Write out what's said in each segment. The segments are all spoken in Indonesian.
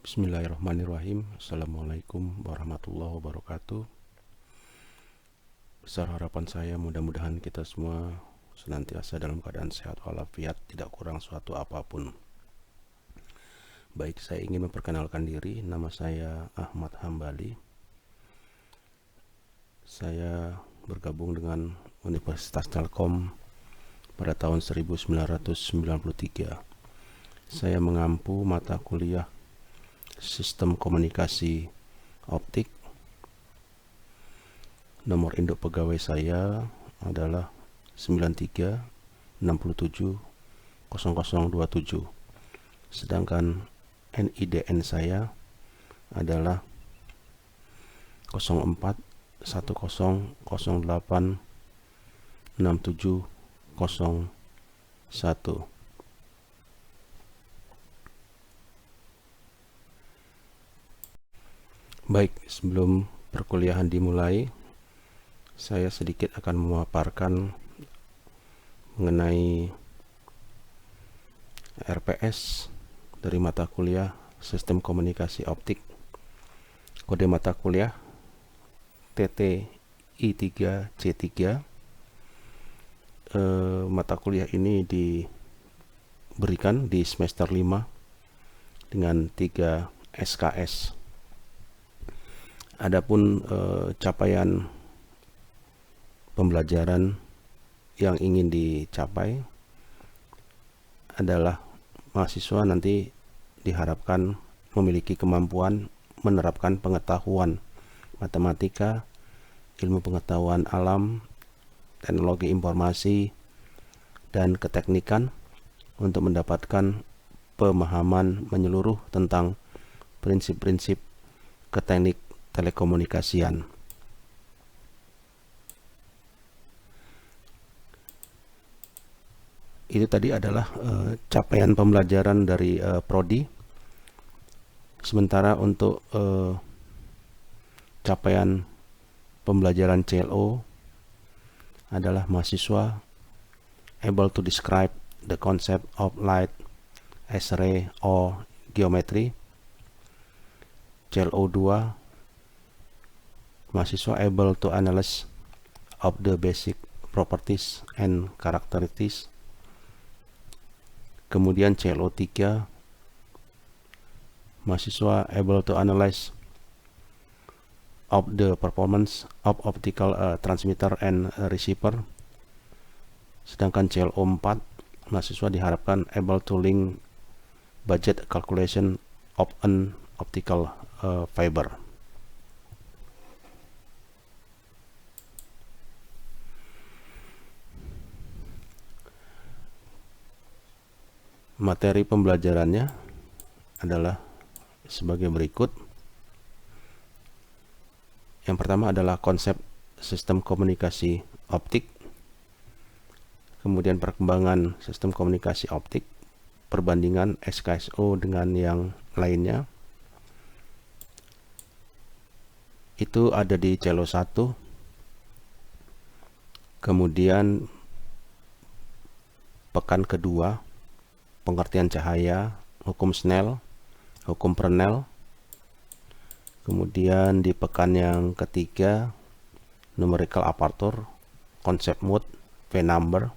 Bismillahirrahmanirrahim. Assalamualaikum warahmatullahi wabarakatuh. Besar harapan saya mudah-mudahan kita semua senantiasa dalam keadaan sehat walafiat, tidak kurang suatu apapun. Baik, saya ingin memperkenalkan diri. Nama saya Ahmad Hambali. Saya bergabung dengan Universitas Telkom pada tahun 1993. Saya mengampu mata kuliah Sistem Komunikasi Optik. Nomor induk pegawai saya adalah 93670027. Sedangkan NIDN saya adalah 041080867001. Baik, sebelum perkuliahan dimulai, saya sedikit akan memaparkan mengenai RPS dari mata kuliah Sistem Komunikasi Optik. Kode mata kuliah TTI3C3. Mata kuliah ini diberikan di semester 5 dengan 3 SKS. Adapun capaian pembelajaran yang ingin dicapai adalah mahasiswa nanti diharapkan memiliki kemampuan menerapkan pengetahuan matematika, ilmu pengetahuan alam, teknologi informasi, dan keteknikan untuk mendapatkan pemahaman menyeluruh tentang prinsip-prinsip keteknik telekomunikasian. Itu tadi adalah capaian pembelajaran dari prodi. Sementara untuk capaian pembelajaran CLO adalah mahasiswa able to describe the concept of light, X-ray, or geometry. CLO 2, mahasiswa able to analyze of the basic properties and characteristics. Kemudian CLO 3, mahasiswa able to analyze of the performance of optical transmitter and receiver. Sedangkan CLO 4, mahasiswa diharapkan able to link budget calculation of an optical fiber. Materi pembelajarannya adalah sebagai berikut. Yang pertama adalah konsep sistem komunikasi optik, kemudian perkembangan sistem komunikasi optik, perbandingan SKSO dengan yang lainnya. Itu ada di CLO 1. Kemudian pekan kedua, pengertian cahaya, hukum Snell, hukum Fresnel. Kemudian di pekan yang ketiga, numerical aperture, konsep mode, V-number.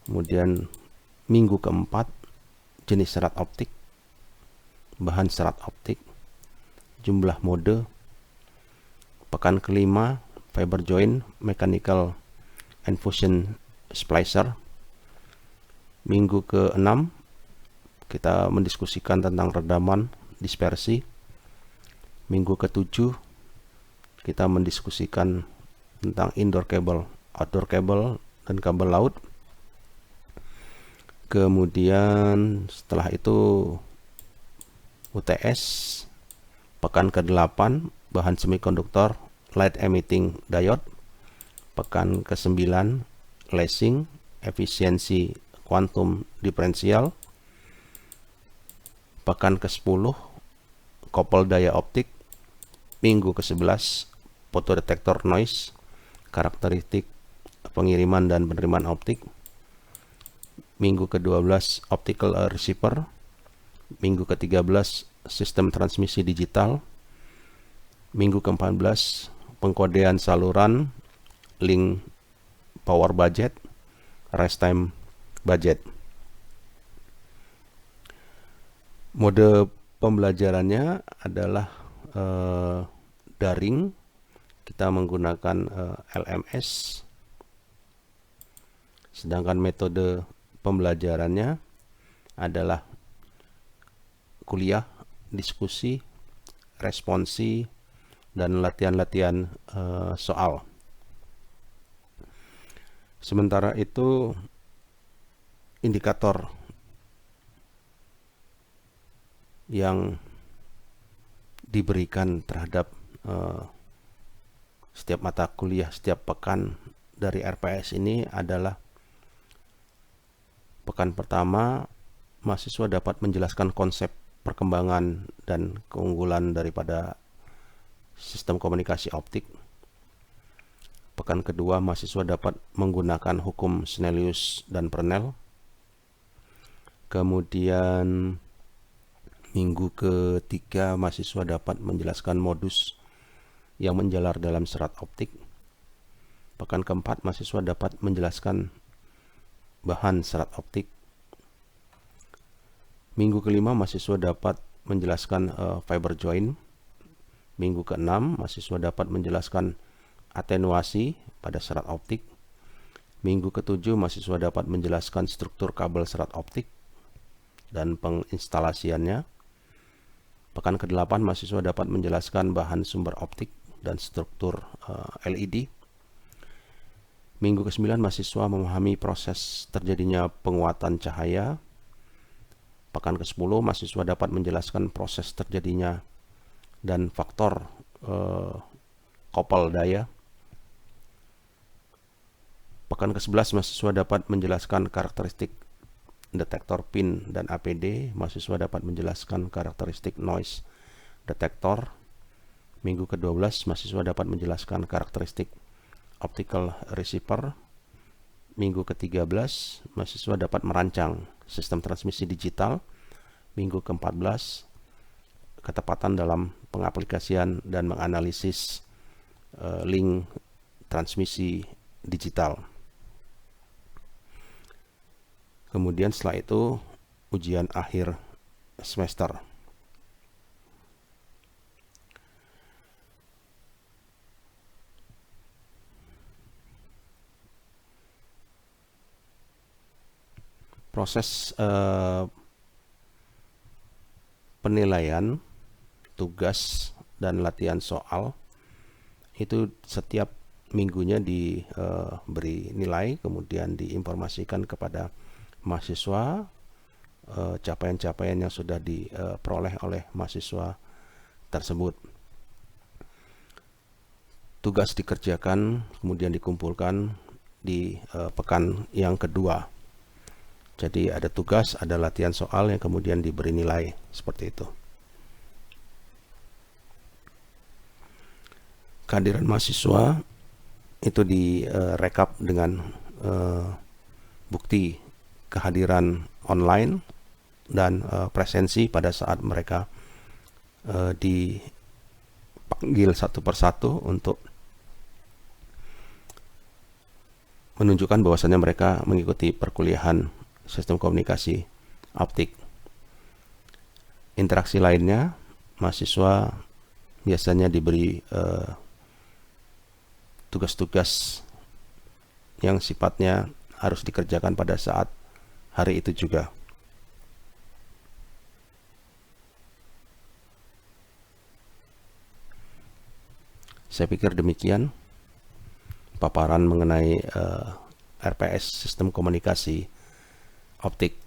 Kemudian minggu keempat, jenis serat optik, bahan serat optik, jumlah mode. Pekan kelima, fiber joint, mechanical and fusion splicer. Minggu ke-6 kita mendiskusikan tentang redaman dispersi. Minggu ke-7 kita mendiskusikan tentang indoor cable, outdoor cable, dan kabel laut. Kemudian setelah itu UTS. Pekan ke-8 bahan semikonduktor, light emitting diode. Pekan ke-9 lacing, efisiensi kuantum diferensial. Pekan ke-10 coupled daya optik. Minggu ke-11 fotodetektor noise, karakteristik pengiriman dan penerimaan optik. Minggu ke-12 optical receiver. Minggu ke-13 sistem transmisi digital. Minggu ke-14 pengkodean saluran, link power budget, rest time budget. Mode pembelajarannya adalah daring. Kita menggunakan LMS. Sedangkan metode pembelajarannya adalah kuliah, diskusi, responsi, dan latihan-latihan soal. Sementara itu, indikator yang diberikan terhadap setiap mata kuliah setiap pekan dari RPS ini adalah: pekan pertama, mahasiswa dapat menjelaskan konsep perkembangan dan keunggulan daripada sistem komunikasi optik. Pekan kedua, mahasiswa dapat menggunakan hukum Snellius dan Fresnel. Kemudian minggu ketiga, mahasiswa dapat menjelaskan modus yang menjalar dalam serat optik. Pekan keempat, mahasiswa dapat menjelaskan bahan serat optik. Minggu kelima, mahasiswa dapat menjelaskan fiber joint. Minggu keenam, mahasiswa dapat menjelaskan atenuasi pada serat optik. Minggu ketujuh, mahasiswa dapat menjelaskan struktur kabel serat optik dan penginstalasiannya. Pekan ke-8, mahasiswa dapat menjelaskan bahan sumber optik dan struktur LED. Minggu ke-9, mahasiswa memahami proses terjadinya penguatan cahaya. Pekan ke-10, mahasiswa dapat menjelaskan proses terjadinya dan faktor kopel daya. Pekan ke-11, mahasiswa dapat menjelaskan karakteristik detektor pin dan APD. Mahasiswa dapat menjelaskan karakteristik noise detektor. Minggu ke-12, mahasiswa dapat menjelaskan karakteristik optical receiver. Minggu ke-13, mahasiswa dapat merancang sistem transmisi digital. Minggu ke-14, ketepatan dalam pengaplikasian dan menganalisis link transmisi digital. Kemudian setelah itu ujian akhir semester. Proses penilaian tugas dan latihan soal itu setiap minggunya diberi nilai, kemudian diinformasikan kepada mahasiswa capaian-capaian yang sudah diperoleh oleh mahasiswa tersebut. Tugas dikerjakan kemudian dikumpulkan di pekan yang kedua. Jadi ada tugas, ada latihan soal yang kemudian diberi nilai, seperti itu. Kehadiran mahasiswa itu direkap dengan bukti kehadiran online dan presensi pada saat mereka dipanggil satu persatu untuk menunjukkan bahwasannya mereka mengikuti perkuliahan sistem komunikasi optik. Interaksi lainnya, mahasiswa biasanya diberi tugas-tugas yang sifatnya harus dikerjakan pada saat hari itu juga. Saya pikir demikian paparan mengenai RPS sistem komunikasi optik.